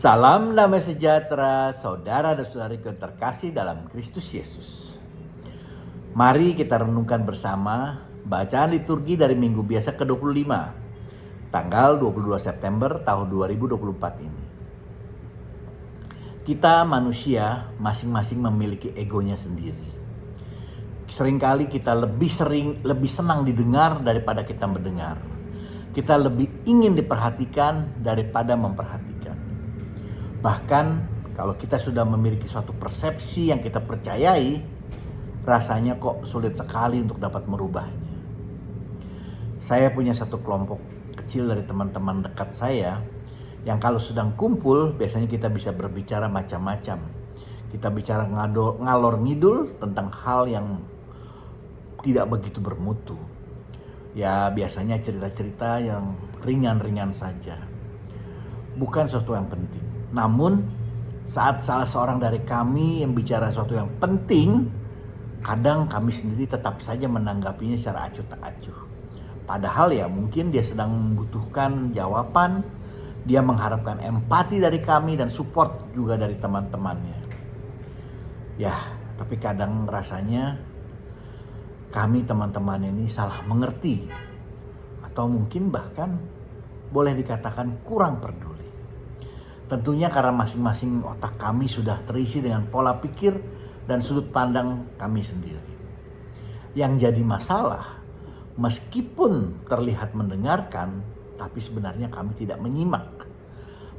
Salam damai sejahtera, saudara dan saudariku yang terkasih dalam Kristus Yesus. Mari kita renungkan bersama bacaan liturgi dari Minggu Biasa ke-25, tanggal 22 September tahun 2024 ini. Kita manusia masing-masing memiliki egonya sendiri. Seringkali kita lebih senang didengar daripada kita mendengar. Kita lebih ingin diperhatikan daripada memperhatikan. Bahkan kalau kita sudah memiliki suatu persepsi yang kita percayai, rasanya kok sulit sekali untuk dapat merubahnya. Saya punya satu kelompok kecil dari teman-teman dekat saya yang kalau sedang kumpul biasanya kita bisa berbicara macam-macam. Kita bicara ngalor ngidul tentang hal yang tidak begitu bermutu. Ya biasanya cerita-cerita yang ringan-ringan saja. Bukan sesuatu yang penting. Namun saat salah seorang dari kami yang bicara sesuatu yang penting, kadang kami sendiri tetap saja menanggapinya secara acuh tak acuh. Padahal ya mungkin dia sedang membutuhkan jawaban, dia mengharapkan empati dari kami dan support juga dari teman-temannya. Ya, tapi kadang rasanya kami teman-teman ini salah mengerti. Atau mungkin bahkan boleh dikatakan kurang peduli. Tentunya karena masing-masing otak kami sudah terisi dengan pola pikir dan sudut pandang kami sendiri. Yang jadi masalah, meskipun terlihat mendengarkan, tapi sebenarnya kami tidak menyimak.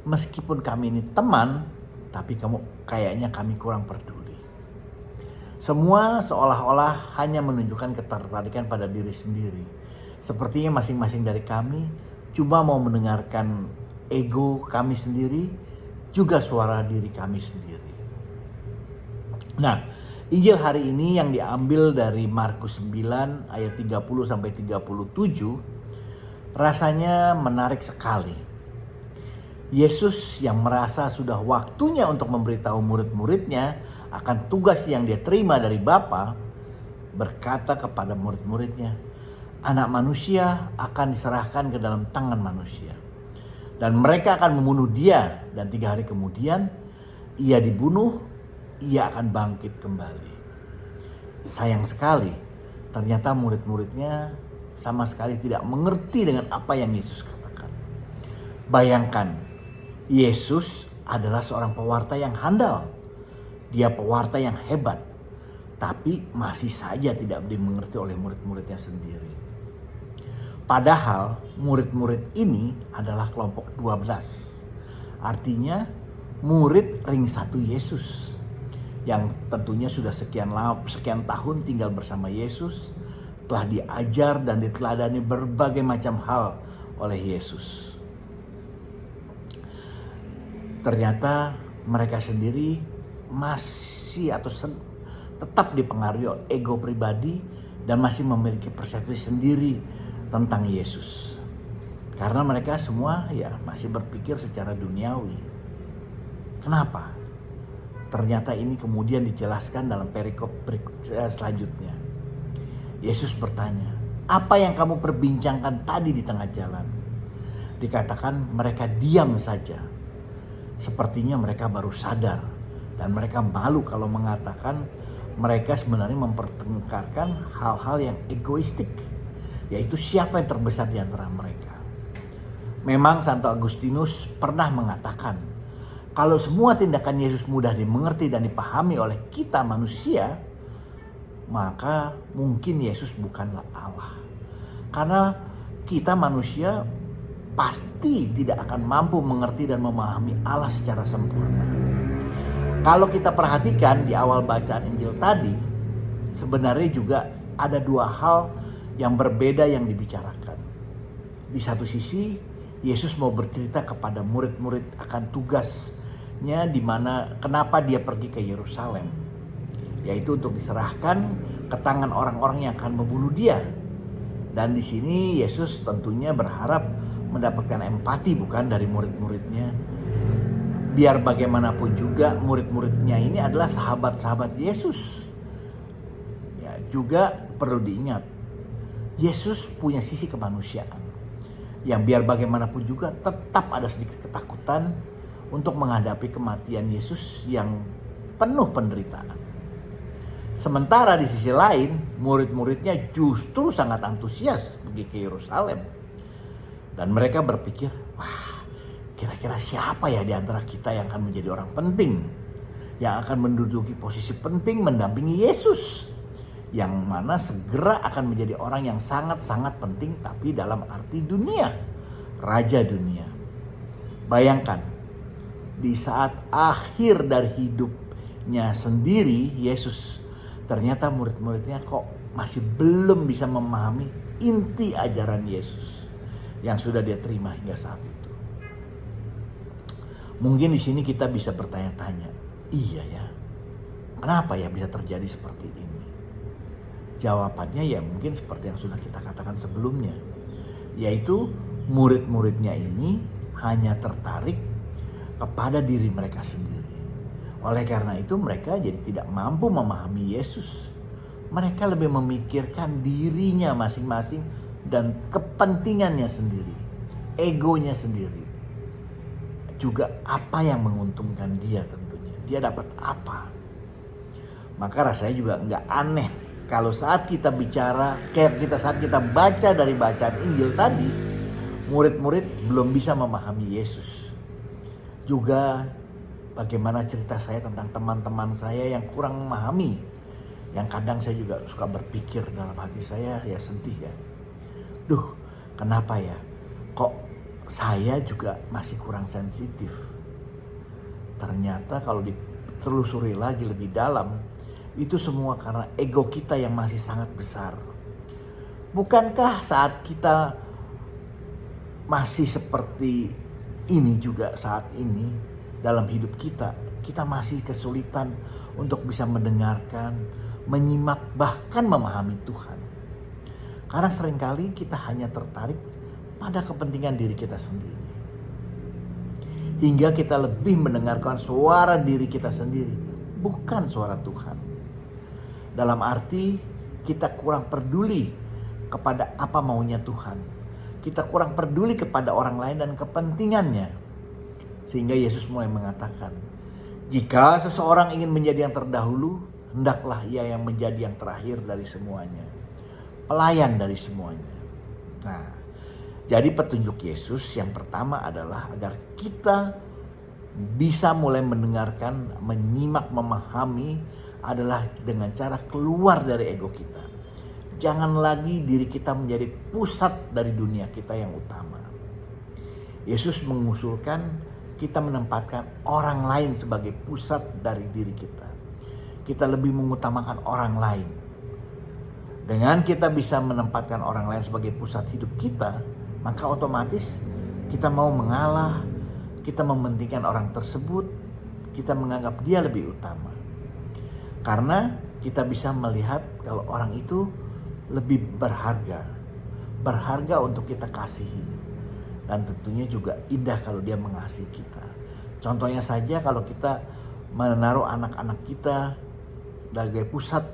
Meskipun kami ini teman, tapi kayaknya kami kurang peduli. Semua seolah-olah hanya menunjukkan ketertarikan pada diri sendiri. Sepertinya masing-masing dari kami cuma mau mendengarkan ego kami sendiri, juga suara diri kami sendiri. Nah, Injil hari ini yang diambil dari Markus 9 ayat 30 sampai 37 rasanya menarik sekali. Yesus yang merasa sudah waktunya untuk memberitahu murid-muridnya akan tugas yang dia terima dari Bapa, berkata kepada murid-muridnya, "Anak manusia akan diserahkan ke dalam tangan manusia. Dan mereka akan membunuh dia, dan 3 hari kemudian ia dibunuh, ia akan bangkit kembali." Sayang sekali, ternyata murid-muridnya sama sekali tidak mengerti dengan apa yang Yesus katakan. Bayangkan, Yesus adalah seorang pewarta yang handal. Dia pewarta yang hebat, tapi masih saja tidak dimengerti oleh murid-muridnya sendiri. Padahal murid-murid ini adalah kelompok 12. Artinya murid ring 1 Yesus. Yang tentunya sudah sekian tahun tinggal bersama Yesus. Telah diajar dan diteladani berbagai macam hal oleh Yesus. Ternyata mereka sendiri masih tetap dipengaruhi oleh ego pribadi dan masih memiliki persepsi sendiri tentang Yesus. Karena mereka semua masih berpikir secara duniawi. Kenapa? Ternyata ini kemudian dijelaskan dalam perikop selanjutnya. Yesus bertanya, "Apa yang kamu perbincangkan tadi di tengah jalan?" Dikatakan mereka diam saja. Sepertinya mereka baru sadar dan mereka malu kalau mengatakan mereka sebenarnya mempertengkarkan hal-hal yang egoistik. Yaitu siapa yang terbesar di antara mereka. Memang Santo Agustinus pernah mengatakan, kalau semua tindakan Yesus mudah dimengerti dan dipahami oleh kita manusia, maka mungkin Yesus bukanlah Allah. Karena kita manusia pasti tidak akan mampu mengerti dan memahami Allah secara sempurna. Kalau kita perhatikan di awal bacaan Injil tadi, sebenarnya juga ada 2 hal yang berbeda yang dibicarakan. Di satu sisi, Yesus mau bercerita kepada murid-murid akan tugasnya di mana kenapa dia pergi ke Yerusalem, yaitu untuk diserahkan ke tangan orang-orang yang akan membunuh dia. Dan di sini Yesus tentunya berharap mendapatkan empati bukan dari murid-muridnya. Biar bagaimanapun juga murid-muridnya ini adalah sahabat-sahabat Yesus. Ya, juga perlu diingat, Yesus punya sisi kemanusiaan yang biar bagaimanapun juga tetap ada sedikit ketakutan untuk menghadapi kematian Yesus yang penuh penderitaan. Sementara di sisi lain, murid-muridnya justru sangat antusias pergi ke Yerusalem. Dan mereka berpikir, wah, kira-kira siapa ya di antara kita yang akan menjadi orang penting, yang akan menduduki posisi penting mendampingi Yesus, yang mana segera akan menjadi orang yang sangat-sangat penting, tapi dalam arti dunia, raja dunia. Bayangkan, di saat akhir dari hidupnya sendiri, Yesus, ternyata murid-muridnya kok masih belum bisa memahami inti ajaran Yesus yang sudah dia terima hingga saat itu. Mungkin di sini kita bisa bertanya-tanya, iya ya, kenapa ya bisa terjadi seperti ini? Jawabannya ya mungkin seperti yang sudah kita katakan sebelumnya, yaitu murid-muridnya ini hanya tertarik kepada diri mereka sendiri. Oleh karena itu mereka jadi tidak mampu memahami Yesus. Mereka lebih memikirkan dirinya masing-masing dan kepentingannya sendiri, egonya sendiri. Juga apa yang menguntungkan dia tentunya. Dia dapat apa. Maka rasanya juga nggak aneh kalau saat kita bicara, saat kita baca dari bacaan Injil tadi, murid-murid belum bisa memahami Yesus. Juga bagaimana cerita saya tentang teman-teman saya yang kurang memahami. Yang kadang saya juga suka berpikir dalam hati saya, ya sedih ya. Duh, kenapa ya? Kok saya juga masih kurang sensitif? Ternyata kalau ditelusuri lagi lebih dalam, itu semua karena ego kita yang masih sangat besar. Bukankah saat kita masih seperti ini juga saat ini dalam hidup kita masih kesulitan untuk bisa mendengarkan, menyimak, bahkan memahami Tuhan. Karena seringkali kita hanya tertarik pada kepentingan diri kita sendiri. Hingga kita lebih mendengarkan suara diri kita sendiri, bukan suara Tuhan. Dalam arti kita kurang peduli kepada apa maunya Tuhan. Kita kurang peduli kepada orang lain dan kepentingannya. Sehingga Yesus mulai mengatakan, jika seseorang ingin menjadi yang terdahulu, hendaklah ia yang menjadi yang terakhir dari semuanya. Pelayan dari semuanya. Nah, jadi petunjuk Yesus yang pertama adalah agar kita bisa mulai mendengarkan, menyimak, memahami adalah dengan cara keluar dari ego kita. Jangan lagi diri kita menjadi pusat dari dunia kita yang utama. Yesus mengusulkan kita menempatkan orang lain sebagai pusat dari diri kita. Kita lebih mengutamakan orang lain. Dengan kita bisa menempatkan orang lain sebagai pusat hidup kita, maka otomatis kita mau mengalah, kita mementingkan orang tersebut, kita menganggap dia lebih utama. Karena kita bisa melihat kalau orang itu lebih berharga untuk kita kasihi. Dan tentunya juga indah kalau dia mengasihi kita. Contohnya saja kalau kita menaruh anak-anak kita sebagai pusat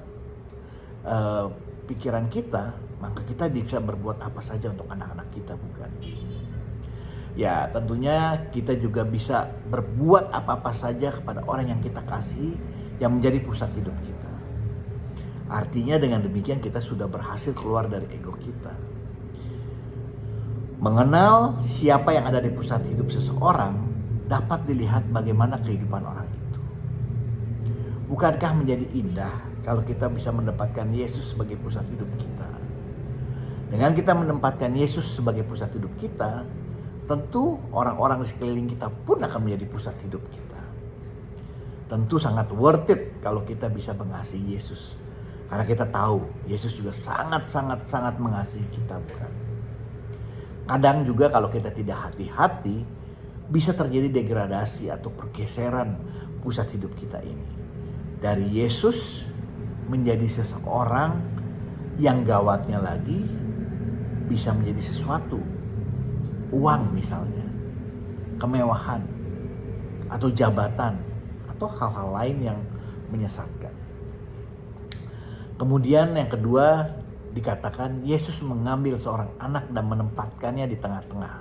pikiran kita, maka kita bisa berbuat apa saja untuk anak-anak kita, bukan? Ya tentunya kita juga bisa berbuat apa-apa saja kepada orang yang kita kasihi, yang menjadi pusat hidup kita. Artinya dengan demikian kita sudah berhasil keluar dari ego kita. Mengenal siapa yang ada di pusat hidup seseorang dapat dilihat bagaimana kehidupan orang itu. Bukankah menjadi indah kalau kita bisa mendapatkan Yesus sebagai pusat hidup kita? Dengan kita menempatkan Yesus sebagai pusat hidup kita, tentu orang-orang di sekeliling kita pun akan menjadi pusat hidup kita. Tentu sangat worth it kalau kita bisa mengasihi Yesus. Karena kita tahu Yesus juga sangat mengasihi kita, bukan? Kadang juga kalau kita tidak hati-hati, bisa terjadi degradasi atau pergeseran pusat hidup kita ini. Dari Yesus menjadi seseorang yang gawatnya lagi bisa menjadi sesuatu. Uang misalnya, kemewahan, atau jabatan, atau hal-hal lain yang menyesatkan. Kemudian yang kedua dikatakan Yesus mengambil seorang anak dan menempatkannya di tengah-tengah.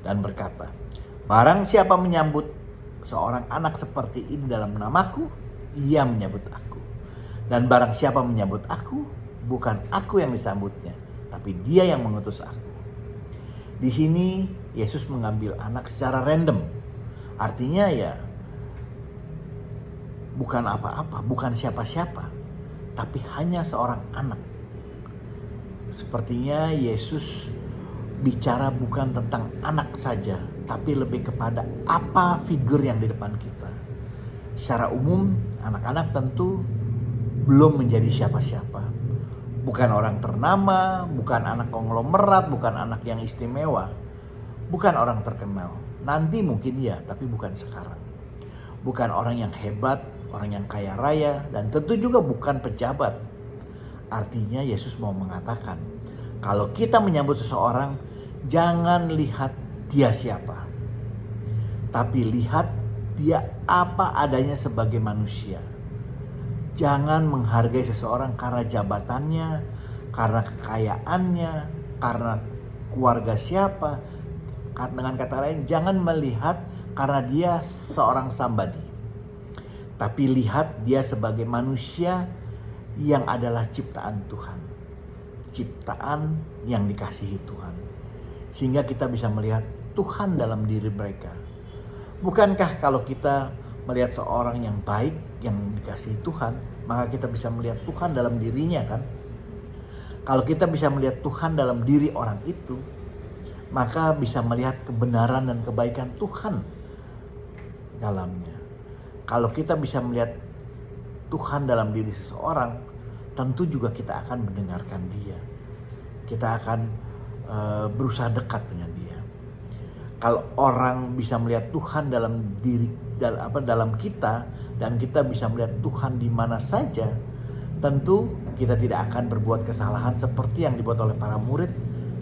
Dan berkata, Barang siapa menyambut seorang anak seperti ini dalam namaku, ia menyambut aku. Dan barang siapa menyambut aku, bukan aku yang disambutnya, tapi dia yang mengutus aku. Di sini Yesus mengambil anak secara random. Artinya ya bukan apa-apa, bukan siapa-siapa, tapi hanya seorang anak. Sepertinya Yesus bicara bukan tentang anak saja, tapi lebih kepada apa figur yang di depan kita. Secara umum, anak-anak tentu belum menjadi siapa-siapa. Bukan orang ternama, bukan anak konglomerat, bukan anak yang istimewa, bukan orang terkenal. Nanti mungkin ya, tapi bukan sekarang. Bukan orang yang hebat, orang yang kaya raya, dan tentu juga bukan pejabat. Artinya Yesus mau mengatakan, kalau kita menyambut seseorang, jangan lihat dia siapa, tapi lihat dia apa adanya sebagai manusia. Jangan menghargai seseorang karena jabatannya, karena kekayaannya, karena keluarga siapa. Dengan kata lain, jangan melihat karena dia seorang somebody, tapi lihat dia sebagai manusia yang adalah ciptaan Tuhan. Ciptaan yang dikasihi Tuhan. Sehingga kita bisa melihat Tuhan dalam diri mereka. Bukankah kalau kita melihat seorang yang baik, yang dikasihi Tuhan, maka kita bisa melihat Tuhan dalam dirinya kan? Kalau kita bisa melihat Tuhan dalam diri orang itu, maka bisa melihat kebenaran dan kebaikan Tuhan dalamnya. Kalau kita bisa melihat Tuhan dalam diri seseorang, tentu juga kita akan mendengarkan dia. Kita akan berusaha dekat dengan dia. Kalau orang bisa melihat Tuhan dalam diri, dalam kita, dan kita bisa melihat Tuhan di mana saja, tentu kita tidak akan berbuat kesalahan seperti yang dibuat oleh para murid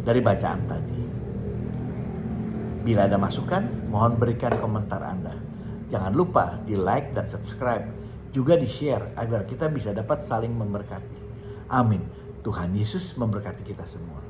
dari bacaan tadi. Bila ada masukan, mohon berikan komentar Anda. Jangan lupa di like dan subscribe, juga di share agar kita bisa dapat saling memberkati. Amin. Tuhan Yesus memberkati kita semua.